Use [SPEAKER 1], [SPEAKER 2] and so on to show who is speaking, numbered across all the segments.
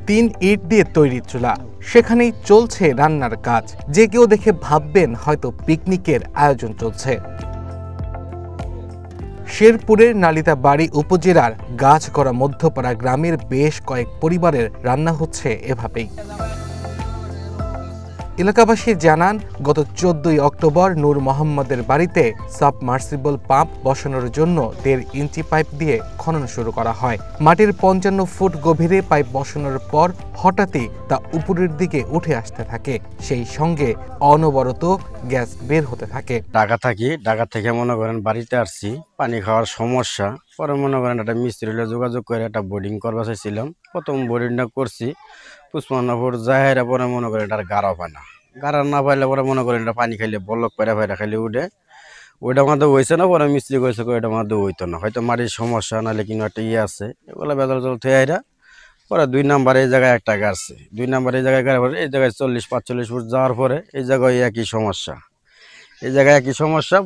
[SPEAKER 1] 3 ইট দিয়ে তৈরি চুলা, সেখানেই চলছে রান্নার কাজ। যে কেউ দেখে ভাববেন হয়তো পিকনিকের আয়োজন চলছে। শেরপুরের নালিতাবাড়ী উপজেলার গাছগড়া মধ্যপাড়া গ্রামের বেশ কয়েক পরিবারের রান্না হচ্ছে এভাবেই। এলাকাবাসী জানান, গত 14 অক্টোবর নূর মোহাম্মদের বাড়িতে সাবমার্সিবল পাম্প বসানোর জন্য 1.5 ইঞ্চি পাইপ দিয়ে খনন শুরু করা হয়। মাটির 55 ফুট গভীরে পাইপ বসানোর পর হঠাৎই তা উপরের দিকে উঠে আসতে থাকে, সেই সঙ্গে অনবরত গ্যাস বের হতে থাকে।
[SPEAKER 2] ঢাকা থেকে মনে করেন বাড়িতে আসছি, পানি খাওয়ার সমস্যা। পরে মনে করেন একটা মিস্ত্রি যোগাযোগ করে একটা বোর্ডিং করবা চাইছিলাম। প্রথম বোর্ডিংটা করছি, পুষ্পান্নপুর জাহেরা। পরে মনে করেন এটা গাঢ় পায় না, গাঢ় না পাইলে পরে মনে করেন এটা পানি খাইলে বলক পেরা খাইলে উঠে, ওইটা মধ্যে হয়েছে না। পরে মিস্ত্রি করেছে ওইটা মধ্যে হইতো না, হয়তো মাটির সমস্যা, নাহলে কিন্তু একটা আছে। এগুলো বেদর জল থেকে আইরা পরে 2 নাম্বারে এই জায়গায় একটা গাড়ছে। 2 নাম্বারে এই জায়গায় গাড়ার পরে এই জায়গায় 40-45 ফুট যাওয়ার পরে এই জায়গায় একই সমস্যা,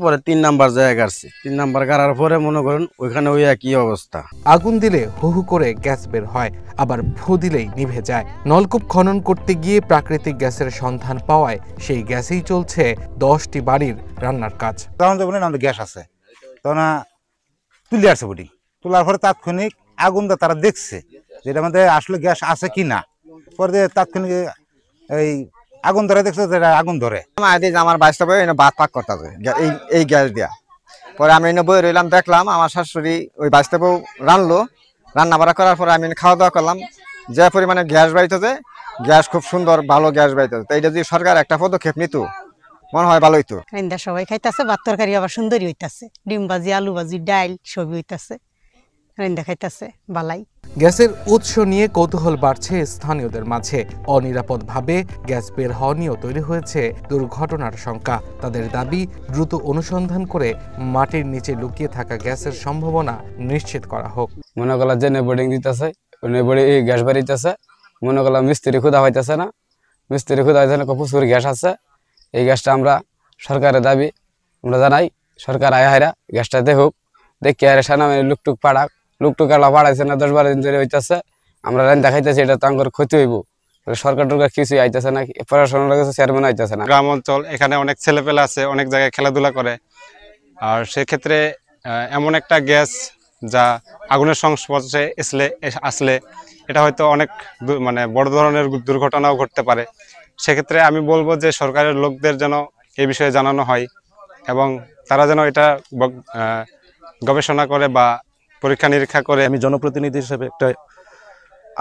[SPEAKER 2] পরে 3 নাম্বার জায়গায় গাড়ছে। 3 নাম্বার গাড়ার পরে মনে করেন ওইখানে ওই একই অবস্থা।
[SPEAKER 1] আগুন দিলে হু হু করে গ্যাস বের হয়, আবার ফু দিলেই নিভে যায়। নলকূপ খনন করতে গিয়ে প্রাকৃতিক গ্যাসের সন্ধান পাওয়ায় সেই গ্যাসেই চলছে 10টি বাড়ির রান্নার কাজ।
[SPEAKER 3] তখন তো আমাদের গ্যাস আছে, তখন তুলে আসছে বুটি, তোলার পরে তাৎক্ষণিক আগুন তারা দেখছে যেটা আমাদের আসলে গ্যাস আছে কি না। পরে তাৎক্ষণিক এই আগুন ধরে দেখছে যেটা আগুন ধরে।
[SPEAKER 4] আমার বাইশটা বই ভাত পাক করতে এই গ্যাস দিয়া। পরে আমি বই রইলাম, দেখলাম আমার শাশুড়ি ওই বাইশটা বউ রান্না বাড়া করার পরে আমি খাওয়া দাওয়া করলাম। যে পরিমাণে গ্যাস বাইতেছে, গ্যাস খুব সুন্দর ভালো গ্যাস বাইতেছে। এইটা যদি সরকার একটা পদক্ষেপ নিত মনে হয় ভালো হইতো।
[SPEAKER 5] সবাই খাইতেছে, ভাত তরকারি আবার সুন্দরই হইতাছে, ডিম ভাজি, আলু ভাজি, ডাইল সবই হইতাছে, খাইতেছে বালাই।
[SPEAKER 1] গ্যাসের উৎস নিয়ে কৌতূহল বাড়ছে স্থানীয়দের মাঝে। অনিরাপদভাবে গ্যাস বের হওয়া নিয়েও তৈরি হয়েছে দুর্ঘটনার শঙ্কা। তাদের দাবি, দ্রুত অনুসন্ধান করে মাটির নিচে লুকিয়ে থাকা গ্যাসের সম্ভাবনা নিশ্চিত করা হোক।
[SPEAKER 6] মনে করলাম যে বোর্ডিং দিতেছে, এই গ্যাস বাড়িতেছে, মনে করলাম মিস্ত্রি ক্ষুদা হইতেছে না, প্রচুর গ্যাস আছে। এই গ্যাসটা আমরা সরকারের দাবি আমরা জানাই, সরকার আয় গ্যাসটা দেখুক, দেখি আরে সানা লুকটুক আলা পাড়াইছে না, 10-12 দিন ধরে হইতেছে। আমরা রান্না খাইতেছি, এটা তো আমার ক্ষতি হইব। সরকার টরকার কিছুই আইতেছে না, পড়াশোনা লাগছে, চেয়ারম্যান আইতেছে না।
[SPEAKER 7] গ্রাম অঞ্চল, এখানে অনেক ছেলেপেলে আছে, অনেক জায়গায় খেলাধুলা করে। আর সেক্ষেত্রে এমন একটা গ্যাস যা আগুনের সংস্পর্শে আসলে এটা হয়তো অনেক মানে বড় ধরনের দুর্ঘটনাও ঘটতে পারে। সেক্ষেত্রে আমি বলবো যে সরকারের লোকদের যেন এই বিষয়ে জানানো হয় এবং তারা যেন এটা গবেষণা করে বা পরীক্ষা নিরীক্ষা করে।
[SPEAKER 8] আমি জনপ্রতিনিধি হিসেবে একটা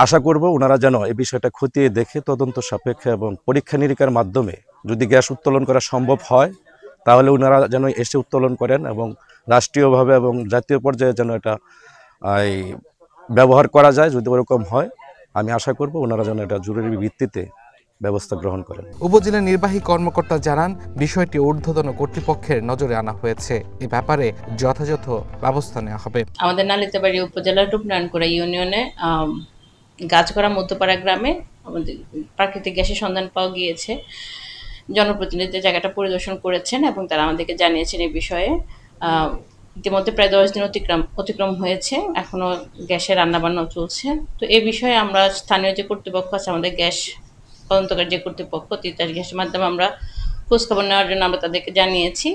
[SPEAKER 8] আশা করব ওনারা যেন এই বিষয়টা খতিয়ে দেখে তদন্ত সাপেক্ষে এবং পরীক্ষা নিরীক্ষার মাধ্যমে যদি গ্যাস উত্তোলন করা সম্ভব হয় তাহলে ওনারা যেন এসে উত্তোলন করেন এবং রাষ্ট্রীয়ভাবে এবং জাতীয় পর্যায়ে যেন এটা ব্যবহার করা যায়। যদি ওরকম হয় আমি আশা করব ওনারা যেন এটা জরুরি ভিত্তিতে ব্যবস্থা গ্রহণ করেন।
[SPEAKER 1] উপজেলা নির্বাহী কর্মকর্তা জানান, বিষয়টি ঊর্ধ্বতন কর্তৃপক্ষের নজরে আনা হয়েছে, এ ব্যাপারে যথাযথ ব্যবস্থা নেওয়া হবে।
[SPEAKER 9] আমাদের নালিতাবাড়ী উপজেলার রূপনারায়ণপুরা ইউনিয়নে গাছগড়া মধ্যপাড়া গ্রামে আমাদের প্রাকৃতিক গ্যাসের সন্ধান পাওয়া গিয়েছে। জনপ্রতিনিধি জায়গাটা পরিদর্শন করেছেন এবং তারা আমাদেরকে জানিয়েছেন এই বিষয়ে। ইতিমধ্যে প্রায় 10 দিন অতিক্রম হয়েছে, এখনো গ্যাসের রান্নাবান্না চলছে। তো এই বিষয়ে আমরা স্থানীয় যে কর্তৃপক্ষ আছে, আমাদের গ্যাস তদন্তকারী যে কর্তৃপক্ষ, তিতাস গ্যাসের মাধ্যমে আমরা খোঁজখবর নেওয়ার জন্য আমরা তাদেরকে জানিয়েছি।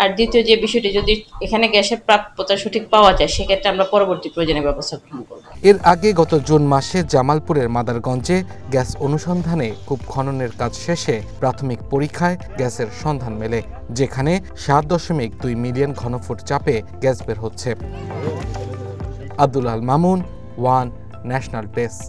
[SPEAKER 9] আর দ্বিতীয় যে বিষয়টি, যদি এখানে গ্যাসের প্রাপ্যতা সঠিক পাওয়া যায় সেক্ষেত্রে আমরা পরবর্তী প্রয়োজনীয় ব্যবস্থা গ্রহণ করব।
[SPEAKER 1] এর আগে গত জুন মাসে জামালপুরের মাদারগঞ্জে গ্যাস অনুসন্ধানে কূপ খননের কাজ শেষে প্রাথমিক পরীক্ষায় গ্যাসের সন্ধান মেলে, যেখানে 7.2 মিলিয়ন ঘনফুট চাপে গ্যাস বের হচ্ছে। Abdul Al Mamun, one national desk.